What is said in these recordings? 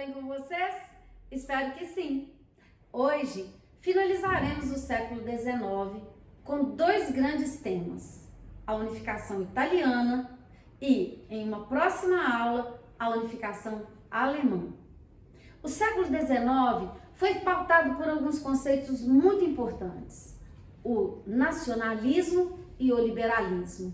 bem com vocês? Espero que sim! Hoje finalizaremos o século XIX com dois grandes temas: a unificação italiana e, em uma próxima aula, a unificação alemã. O século XIX foi pautado por alguns conceitos muito importantes: o nacionalismo e o liberalismo.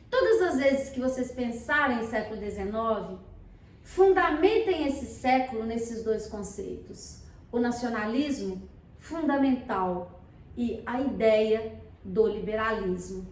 Todas as vezes que vocês pensarem em século XIX, fundamentem esse século nesses dois conceitos: o nacionalismo, fundamental, e a ideia do liberalismo.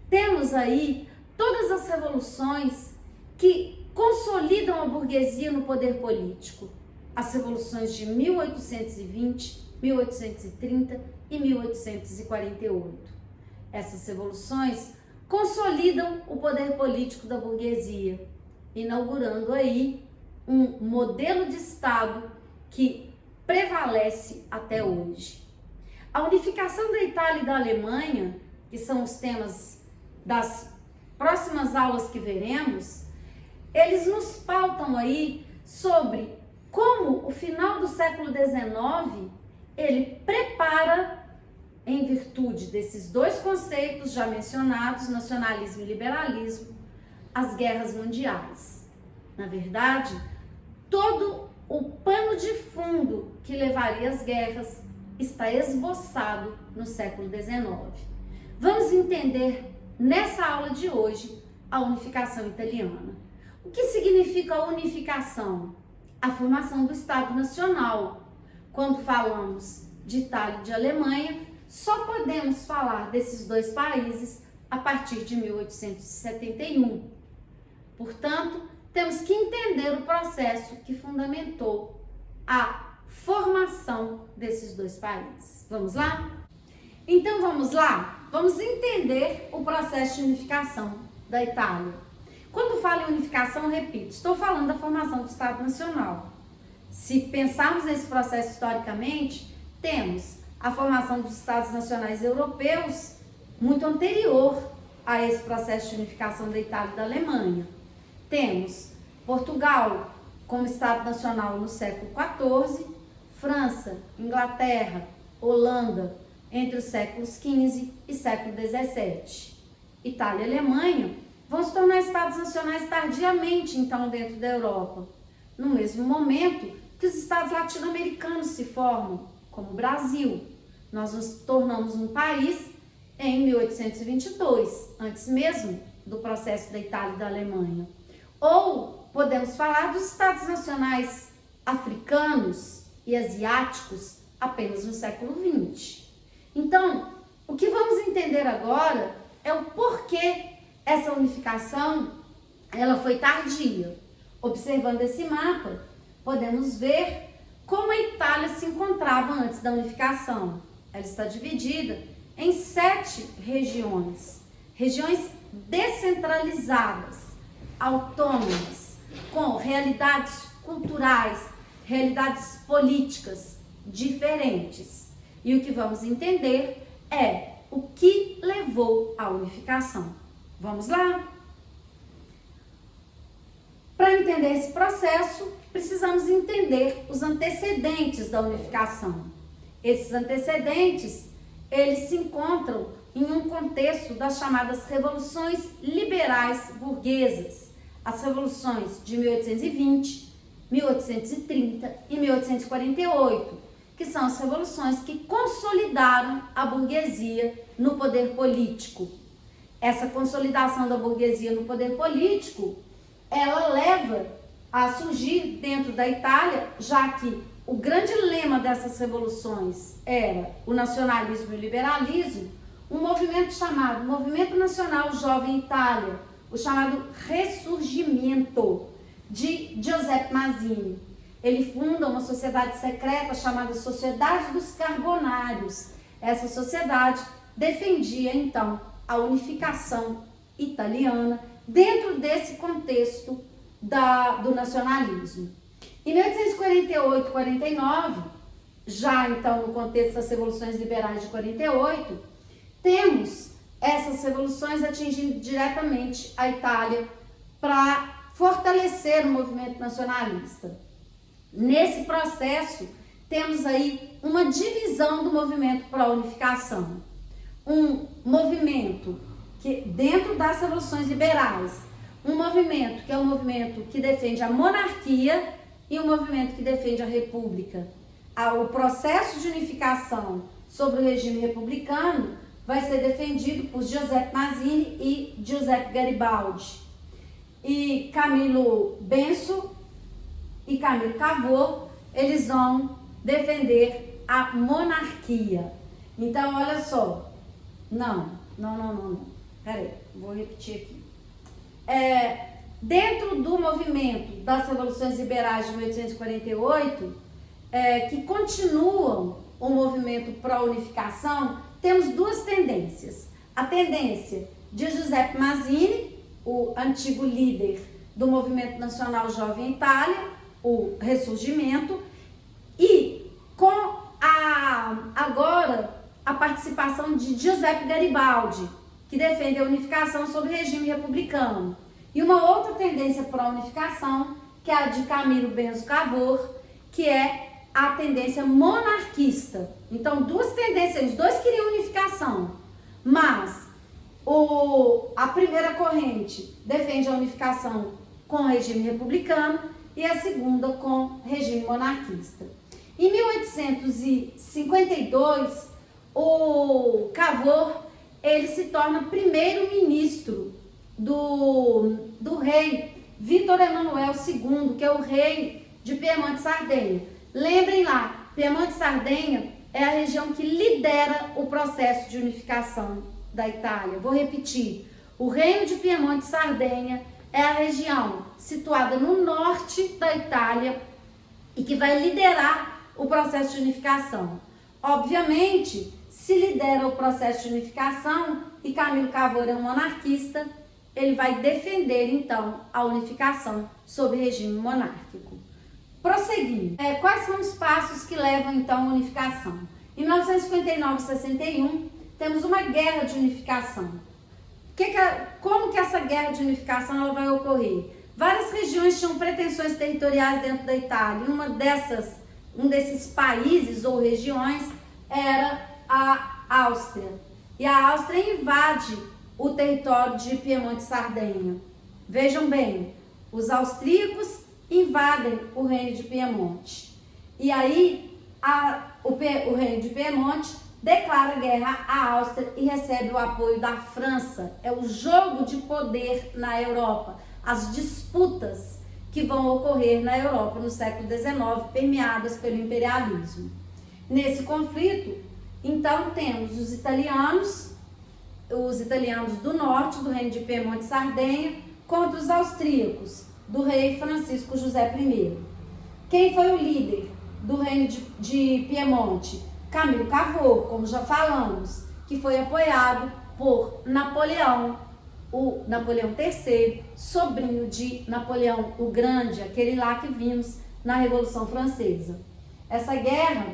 Temos aí todas as revoluções que consolidam a burguesia no poder político: as revoluções de 1820, 1830 e 1848. Essas revoluções consolidam o poder político da burguesia, inaugurando aí um modelo de Estado que prevalece até hoje. A unificação da Itália e da Alemanha, que são os temas das próximas aulas que veremos, eles nos pautam aí sobre como o final do século XIX ele prepara, em virtude desses dois conceitos já mencionados, nacionalismo e liberalismo, as guerras mundiais. Na verdade, todo o pano de fundo que levaria às guerras está esboçado no século XIX. Vamos entender nessa aula de hoje a unificação italiana. O que significa a unificação? A formação do Estado Nacional. Quando falamos de Itália e de Alemanha, só podemos falar desses dois países a partir de 1871. Portanto, temos que entender o processo que fundamentou a formação desses dois países. Vamos lá? Então vamos lá? Vamos entender o processo de unificação da Itália. Quando falo em unificação, repito, estou falando da formação do Estado Nacional. Se pensarmos nesse processo historicamente, temos a formação dos Estados Nacionais europeus muito anterior a esse processo de unificação da Itália e da Alemanha. Temos Portugal como Estado Nacional no século XIV, França, Inglaterra, Holanda entre os séculos XV e século XVII. Itália e Alemanha vão se tornar Estados Nacionais tardiamente, então, dentro da Europa, no mesmo momento que os Estados latino-americanos se formam, como o Brasil. Nós nos tornamos um país em 1822, antes mesmo do processo da Itália e da Alemanha. Ou podemos falar dos Estados Nacionais africanos e asiáticos apenas no século XX. Então, o que vamos entender agora é o porquê essa unificação ela foi tardia. Observando esse mapa, podemos ver como a Itália se encontrava antes da unificação. Ela está dividida em 7 regiões descentralizadas, autônomas, com realidades culturais, realidades políticas diferentes. E o que vamos entender é o que levou à unificação. Vamos lá? Para entender esse processo, precisamos entender os antecedentes da unificação. Esses antecedentes, eles se encontram em um contexto das chamadas revoluções liberais burguesas, as revoluções de 1820, 1830 e 1848, que são as revoluções que consolidaram a burguesia no poder político. Essa consolidação da burguesia no poder político, ela leva a surgir dentro da Itália, já que o grande lema dessas revoluções era o nacionalismo e o liberalismo, um movimento chamado Movimento Nacional Jovem Itália, o chamado Ressurgimento, de Giuseppe Mazzini. Ele funda uma sociedade secreta chamada Sociedade dos Carbonários. Essa sociedade defendia, então, a unificação italiana dentro desse contexto do nacionalismo. Em 1848 e 49, já então no contexto das revoluções liberais de 48, temos essas revoluções atingindo diretamente a Itália para fortalecer o movimento nacionalista. Nesse processo, temos aí uma divisão do movimento para a unificação. Um movimento que, dentro das revoluções liberais, um movimento que é um movimento que defende a monarquia e um movimento que defende a república. O processo de unificação sobre o regime republicano vai ser defendido por Giuseppe Mazzini e Giuseppe Garibaldi. E Camilo Benso e Camilo Cavour, eles vão defender a monarquia. Então, olha só. Não. Peraí, vou repetir aqui. Dentro do movimento das revoluções liberais de 1848, que continuam o movimento pró-unificação, temos duas tendências. A tendência de Giuseppe Mazzini, o antigo líder do movimento nacional jovem Itália, o Ressurgimento, e com agora a participação de Giuseppe Garibaldi, que defende a unificação sob regime republicano. E uma outra tendência para a unificação, que é a de Camilo Benso Cavour, que é a tendência monarquista. Então, duas tendências, os dois queriam unificação, mas a primeira corrente defende a unificação com regime republicano e a segunda com regime monarquista. Em 1852, o Cavour, ele se torna primeiro-ministro do rei Vítor Emanuel II, que é o rei de Piemonte e Sardenha. Lembrem lá, Piemonte e Sardenha é a região que lidera o processo de unificação da Itália. Vou repetir, o reino de Piemonte e Sardenha é a região situada no norte da Itália e que vai liderar o processo de unificação. Obviamente, se lidera o processo de unificação e Camilo Cavour é um monarquista, ele vai defender, então, a unificação sob regime monárquico. Prosseguindo, quais são os passos que levam, então, à unificação? Em 1959 e 61, temos uma guerra de unificação. Como que essa guerra de unificação ela vai ocorrer? Várias regiões tinham pretensões territoriais dentro da Itália. Um desses países ou regiões era a Áustria. E a Áustria invade o território de Piemonte e Sardenha. Vejam bem, os austríacos invadem o reino de Piemonte. E aí o reino de Piemonte declara guerra à Áustria e recebe o apoio da França. É o jogo de poder na Europa, as disputas que vão ocorrer na Europa no século XIX, permeadas pelo imperialismo. Nesse conflito, então, temos os italianos do norte, do reino de Piemonte e Sardenha, contra os austríacos, do rei Francisco José I. Quem foi o líder do reino de Piemonte? Camilo Cavour, como já falamos, que foi apoiado por Napoleão, o Napoleão III, sobrinho de Napoleão o Grande, aquele lá que vimos na Revolução Francesa. Essa guerra,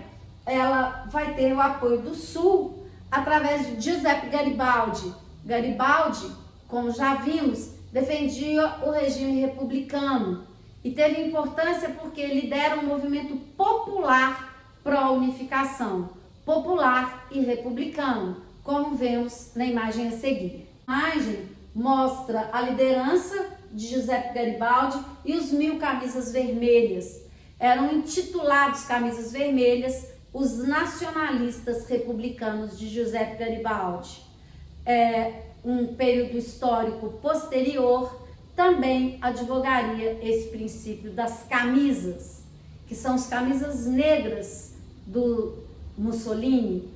ela vai ter o apoio do Sul através de Giuseppe Garibaldi. Garibaldi, como já vimos, defendia o regime republicano e teve importância porque lidera um movimento popular pró-unificação, popular e republicano, como vemos na imagem a seguir. A imagem mostra a liderança de Giuseppe Garibaldi e os 1000 camisas vermelhas. Eram intitulados camisas vermelhas os nacionalistas republicanos de Giuseppe Garibaldi. Um período histórico posterior também advogaria esse princípio das camisas, que são as camisas negras do Mussolini,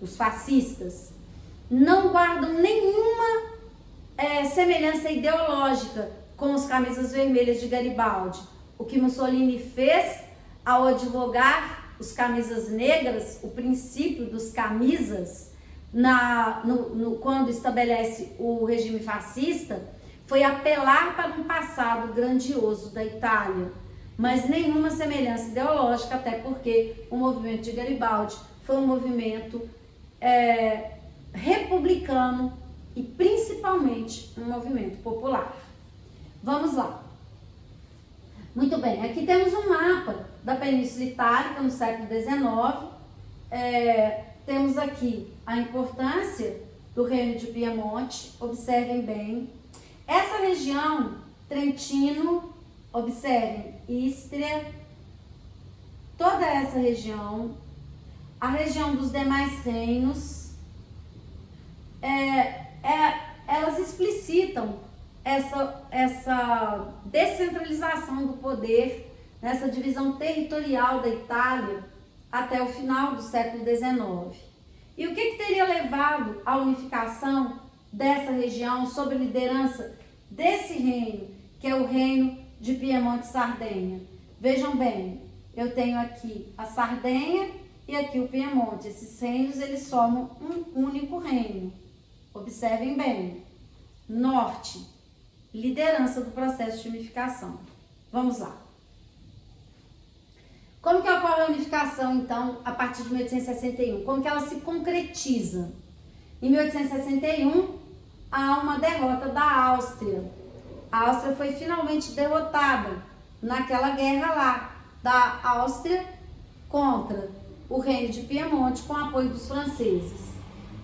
os fascistas. Não guardam nenhuma semelhança ideológica com os camisas vermelhas de Garibaldi. O que Mussolini fez ao advogar os camisas negras, o princípio dos camisas, quando estabelece o regime fascista, foi apelar para um passado grandioso da Itália, mas nenhuma semelhança ideológica, até porque o movimento de Garibaldi foi um movimento republicano e principalmente um movimento popular. Vamos lá. Muito bem, aqui temos um mapa da Península Itálica no século XIX. Temos aqui a importância do Reino de Piemonte, observem bem. Essa região, Trentino, observem, Istria, toda essa região, a região dos demais reinos, elas explicitam essa descentralização do poder, nessa divisão territorial da Itália até o final do século XIX. E o que teria levado à unificação dessa região sob a liderança desse reino, que é o reino de Piemonte e Sardenha? Vejam bem, eu tenho aqui a Sardenha e aqui o Piemonte. Esses reinos, eles formam um único reino. Observem bem. Norte, liderança do processo de unificação. Vamos lá. Como que ocorre a unificação, então, a partir de 1861? Como que ela se concretiza? Em 1861, há uma derrota da Áustria. A Áustria foi finalmente derrotada naquela guerra lá, da Áustria contra o reino de Piemonte, com apoio dos franceses.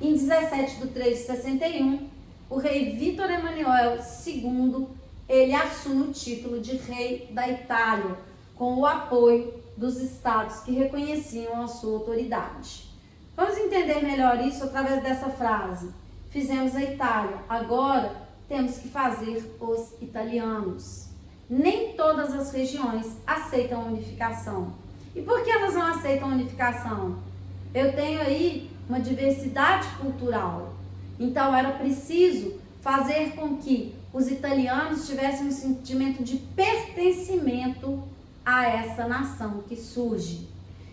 Em 17 de 3 de 61, o rei Vítor Emanuel II, ele assume o título de rei da Itália, com o apoio dos estados que reconheciam a sua autoridade. Vamos entender melhor isso através dessa frase. Fizemos a Itália, agora temos que fazer os italianos. Nem todas as regiões aceitam a unificação. E por que elas não aceitam a unificação? Eu tenho aí uma diversidade cultural. Então era preciso fazer com que os italianos tivessem um sentimento de pertencimento a essa nação que surge.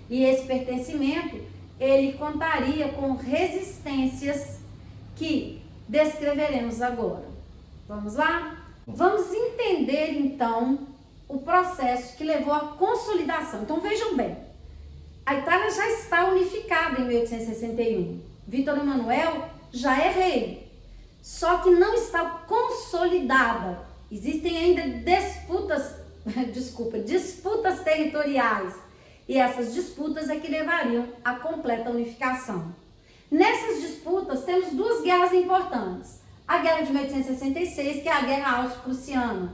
E esse pertencimento, ele contaria com resistências que descreveremos agora. Vamos lá? Vamos entender então o processo que levou à consolidação. Então vejam bem, a Itália já está unificada em 1861. Vítor Emanuel já é rei, só que não está consolidada. Existem ainda disputas territoriais, e essas disputas é que levariam à completa unificação. Nessas disputas temos duas guerras importantes. A guerra de 1866, que é a guerra austro-prussiana.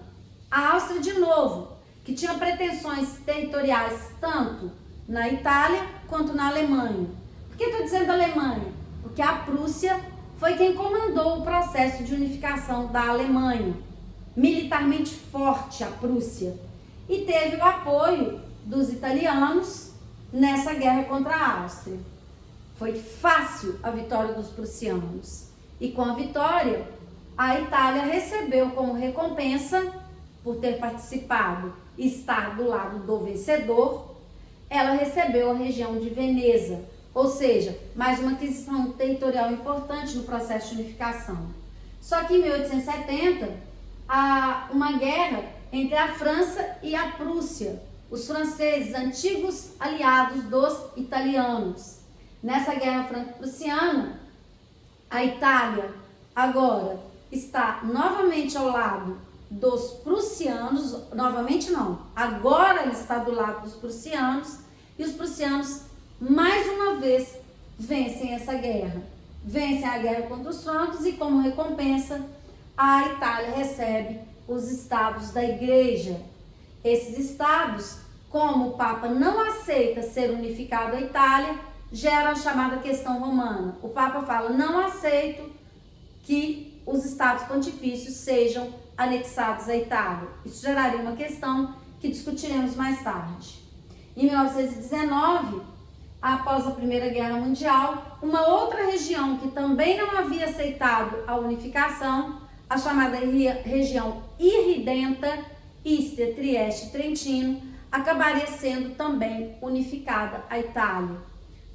A Áustria, de novo, que tinha pretensões territoriais tanto na Itália quanto na Alemanha. Por que estou dizendo Alemanha? Porque a Prússia foi quem comandou o processo de unificação da Alemanha. Militarmente forte a Prússia. E teve o apoio dos italianos nessa guerra contra a Áustria. Foi fácil a vitória dos prussianos. E com a vitória, a Itália recebeu como recompensa, por ter participado e estar do lado do vencedor, ela recebeu a região de Veneza, ou seja, mais uma aquisição territorial importante no processo de unificação. Só que em 1870, há uma guerra entre a França e a Prússia, os franceses, antigos aliados dos italianos. Nessa guerra franco-prussiana, a Itália agora está novamente ao lado dos prussianos, novamente não, agora ela está do lado dos prussianos, e os prussianos mais uma vez vencem essa guerra. Vencem a guerra contra os francos e como recompensa a Itália recebe os estados da igreja. Esses estados, como o Papa não aceita ser unificado à Itália, gera a chamada questão romana. O Papa fala, não aceito que os estados pontifícios sejam anexados à Itália. Isso geraria uma questão que discutiremos mais tarde. Em 1919, após a Primeira Guerra Mundial, uma outra região que também não havia aceitado a unificação, a chamada região irridenta, Istria, Trieste e Trentino, acabaria sendo também unificada à Itália.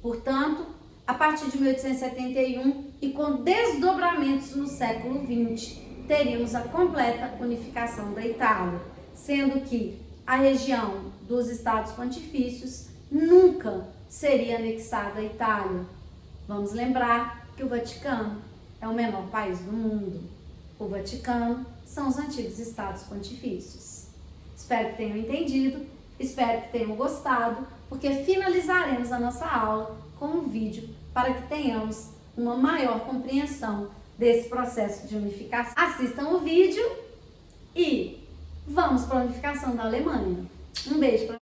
Portanto, a partir de 1871 e com desdobramentos no século XX, teríamos a completa unificação da Itália, sendo que a região dos Estados Pontifícios nunca seria anexada à Itália. Vamos lembrar que o Vaticano é o menor país do mundo. O Vaticano são os antigos Estados Pontifícios. Espero que tenham entendido, espero que tenham gostado, porque finalizaremos a nossa aula com um vídeo para que tenhamos uma maior compreensão desse processo de unificação. Assistam o vídeo e vamos para a unificação da Alemanha. Um beijo para